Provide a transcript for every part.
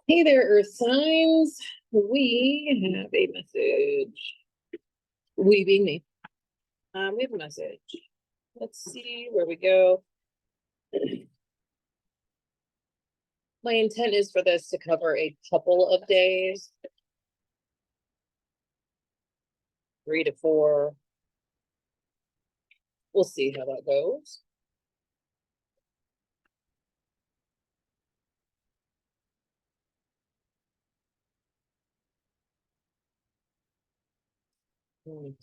Hey there, Earth signs. We have a message. We being me. We have a message. Let's see where we go. My intent is for this to cover a couple of days, 3 to 4. We'll see how that goes. Oof,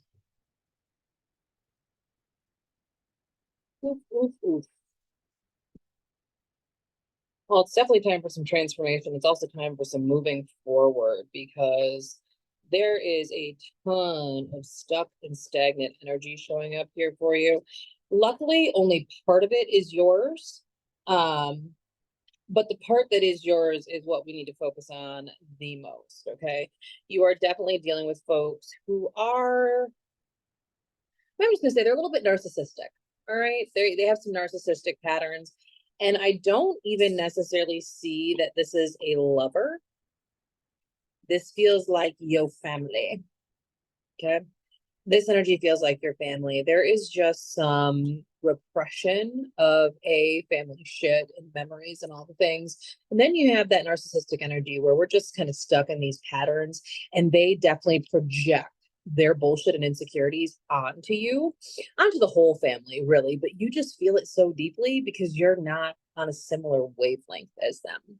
oof, oof. Well, it's definitely time for some transformation. It's also time for some moving forward because there is a ton of stuck and stagnant energy showing up here for you. Luckily, only part of it is yours. Um, but the part that is yours is what we need to focus on the most. Okay. You are definitely dealing with folks who are, I'm just gonna say they're a little bit narcissistic. All right. They have some narcissistic patterns. And I don't even necessarily see that this is a lover. This feels like your family. Okay. This energy feels like your family. There is just some repression of a family shit and memories and all the things. And then you have that narcissistic energy where we're just kind of stuck in these patterns and they definitely project their bullshit and insecurities onto you, onto the whole family, really. But you just feel it so deeply because you're not on a similar wavelength as them.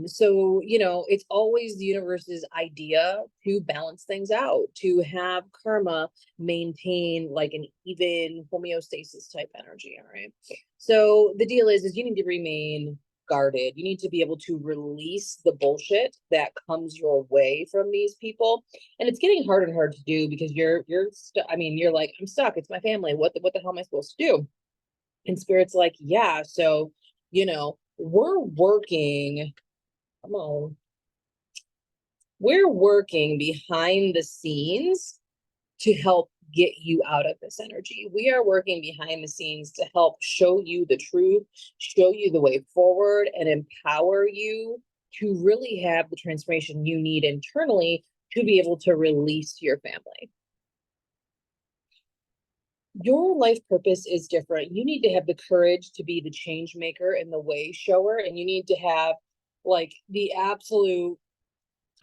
So, it's always the universe's idea to balance things out, to have karma maintain like an even homeostasis type energy. All right. So the deal is you need to remain guarded. You need to be able to release the bullshit that comes your way from these people. And it's getting harder and harder to do because you're like, I'm stuck. It's my family. What the hell am I supposed to do? And spirit's like, yeah, so, we're working. Come on. We're working behind the scenes to help get you out of this energy. We are working behind the scenes to help show you the truth, show you the way forward, and empower you to really have the transformation you need internally to be able to release your family. Your life purpose is different. You need to have the courage to be the change maker and the way shower, and you need to have like the absolute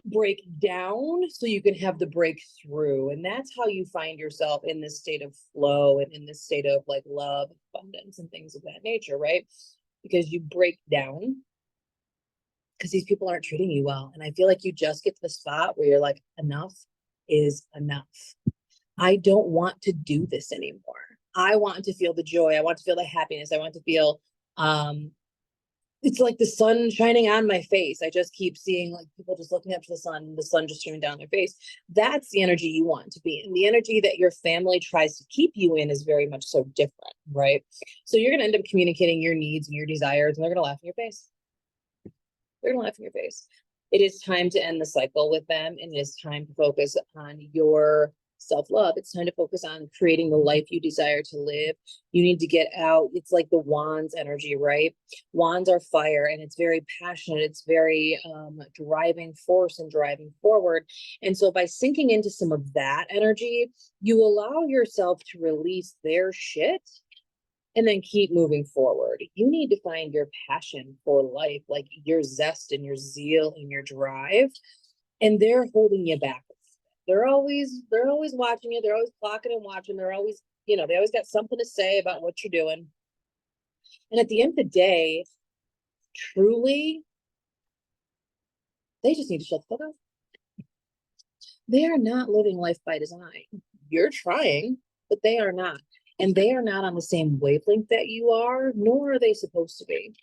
break down so you can have the breakthrough. And that's how you find yourself in this state of flow and in this state of like love, abundance, and things of that nature, right? Because you break down because these people aren't treating you well. And I feel like you just get to the spot where you're like, enough is enough. I don't want to do this anymore. I want to feel the joy. I want to feel the happiness. I want to feel it's like the sun shining on my face. I just keep seeing like people just looking up to the sun just streaming down their face. That's the energy you want to be in. The energy that your family tries to keep you in is very much so different, right? So you're going to end up communicating your needs and your desires, and they're going to laugh in your face. They're going to laugh in your face. It is time to end the cycle with them, and it is time to focus on your self-love. It's time to focus on creating the life you desire to live. You need to get out. It's like the wands energy, right? Wands are fire, and it's very passionate. It's very driving force and driving forward. And so by sinking into some of that energy, you allow yourself to release their shit and then keep moving forward. You need to find your passion for life, like your zest and your zeal and your drive, and they're holding you back. They're always watching you. They're always clocking and watching. They're always, they always got something to say about what you're doing. And at the end of the day, truly, they just need to shut the fuck up. They are not living life by design. You're trying, but they are not. And they are not on the same wavelength that you are, nor are they supposed to be.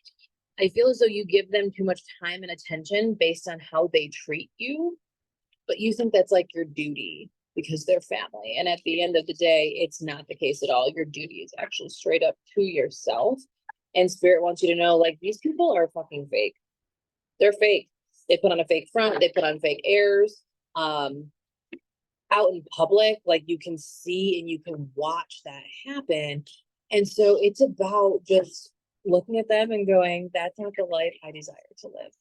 I feel as though you give them too much time and attention based on how they treat you, but you think that's like your duty because they're family. And at the end of the day, it's not the case at all. Your duty is actually straight up to yourself. And spirit wants you to know, like, these people are fucking fake. They're fake. They put on a fake front, they put on fake airs. Out in public, like you can see and you can watch that happen. And so it's about just looking at them and going, that's not the life I desire to live.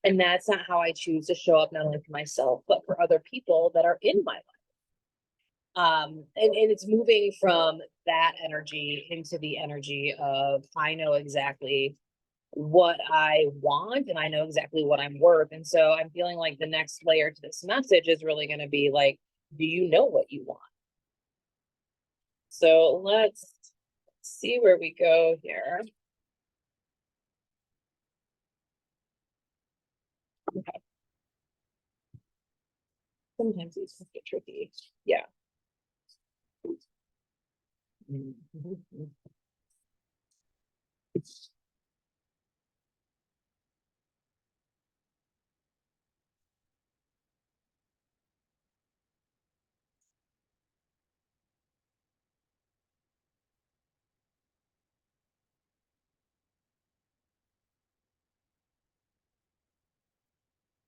And that's not how I choose to show up, not only for myself, but for other people that are in my life. And it's moving from that energy into the energy of I know exactly what I want and I know exactly what I'm worth. And so I'm feeling like the next layer to this message is really going to be like, do you know what you want? So let's see where we go here. Okay. Sometimes these can get tricky. Yeah.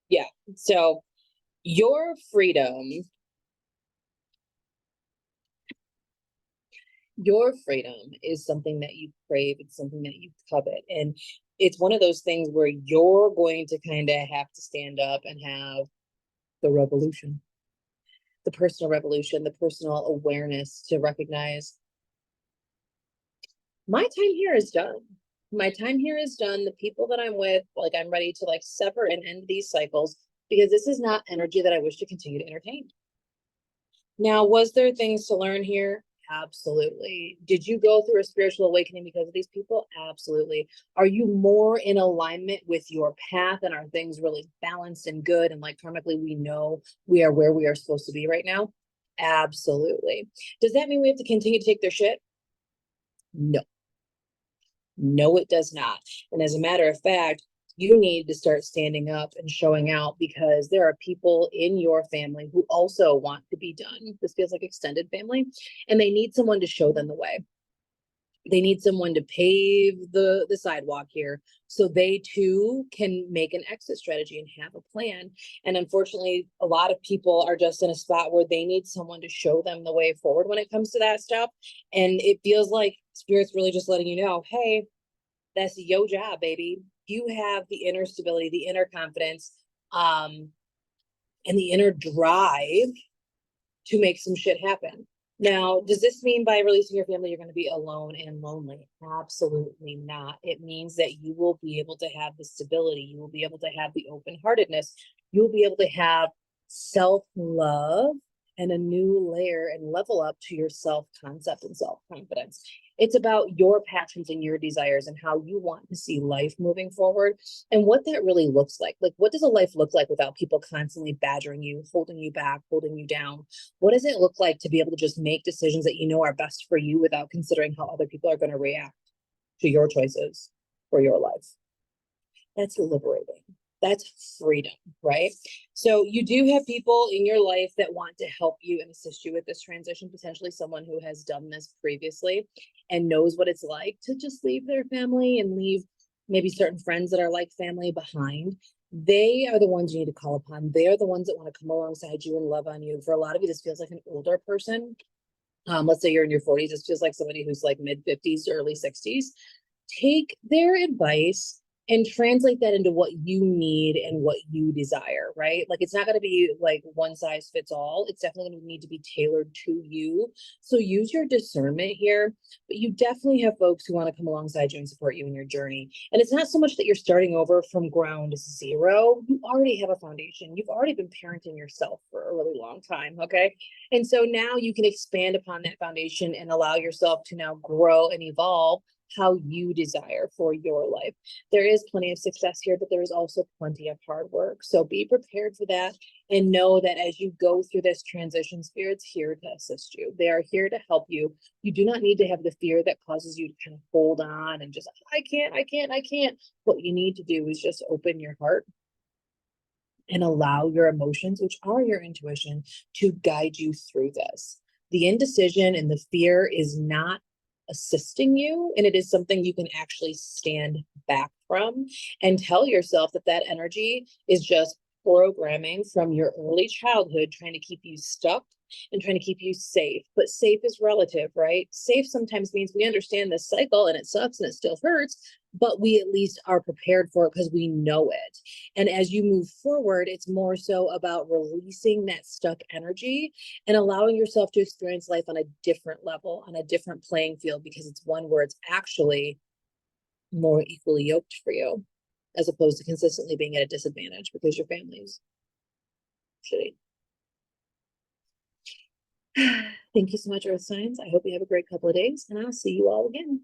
Yeah. So your freedom, your freedom is something that you crave. It's something that you covet. And it's one of those things where you're going to kind of have to stand up and have the revolution, the personal revolution, the personal awareness to recognize my time here is done. My time here is done. The people that I'm with, like I'm ready to like sever and end these cycles because this is not energy that I wish to continue to entertain. Now, was there things to learn here? Absolutely. Did you go through a spiritual awakening because of these people? Absolutely. Are you more in alignment with your path and are things really balanced and good? And like karmically, we know we are where we are supposed to be right now? Absolutely. Does that mean we have to continue to take their shit? No. No, it does not. And as a matter of fact, you need to start standing up and showing out because there are people in your family who also want to be done. This feels like extended family, and they need someone to show them the way. They need someone to pave the sidewalk here so they too can make an exit strategy and have a plan. And unfortunately, a lot of people are just in a spot where they need someone to show them the way forward when it comes to that stuff. And it feels like spirit's really just letting you know, hey, that's your job, baby. You have the inner stability, the inner confidence, and the inner drive to make some shit happen. Now, does this mean by releasing your family, you're going to be alone and lonely? Absolutely not. It means that you will be able to have the stability. You will be able to have the open heartedness. You'll be able to have self love and a new layer and level up to your self concept and self confidence. It's about your passions and your desires and how you want to see life moving forward and what that really looks like. Like, what does a life look like without people constantly badgering you, holding you back, holding you down? What does it look like to be able to just make decisions that you know are best for you without considering how other people are going to react to your choices for your life? That's liberating. That's freedom, right? So you do have people in your life that want to help you and assist you with this transition, potentially someone who has done this previously and knows what it's like to just leave their family and leave maybe certain friends that are like family behind. They are the ones you need to call upon. They are the ones that want to come alongside you and love on you. For a lot of you, this feels like an older person. Let's say you're in your 40s. This feels like somebody who's like mid 50s, early 60s. Take their advice and translate that into what you need and what you desire, right? Like it's not going to be like one size fits all. It's definitely going to need to be tailored to you. So use your discernment here, but you definitely have folks who want to come alongside you and support you in your journey. And it's not so much that you're starting over from ground zero. You already have a foundation. You've already been parenting yourself for a really long time, okay? And so now you can expand upon that foundation and allow yourself to now grow and evolve how you desire for your life. There is plenty of success here, but there is also plenty of hard work. So be prepared for that and know that as you go through this transition, Spirit's here to assist you. They are here to help you. You do not need to have the fear that causes you to kind of hold on and just, I can't. What you need to do is just open your heart and allow your emotions, which are your intuition, to guide you through this. The indecision and the fear is not assisting you, and it is something you can actually stand back from and tell yourself that that energy is just programming from your early childhood trying to keep you stuck and trying to keep you safe. But safe is relative, right? Safe sometimes means we understand this cycle and it sucks and it still hurts, but we at least are prepared for it because we know it. And as you move forward, it's more so about releasing that stuck energy and allowing yourself to experience life on a different level, on a different playing field, because it's one where it's actually more equally yoked for you, as opposed to consistently being at a disadvantage because your family's shitty. Thank you so much, Earth Signs. I hope you have a great couple of days, and I'll see you all again.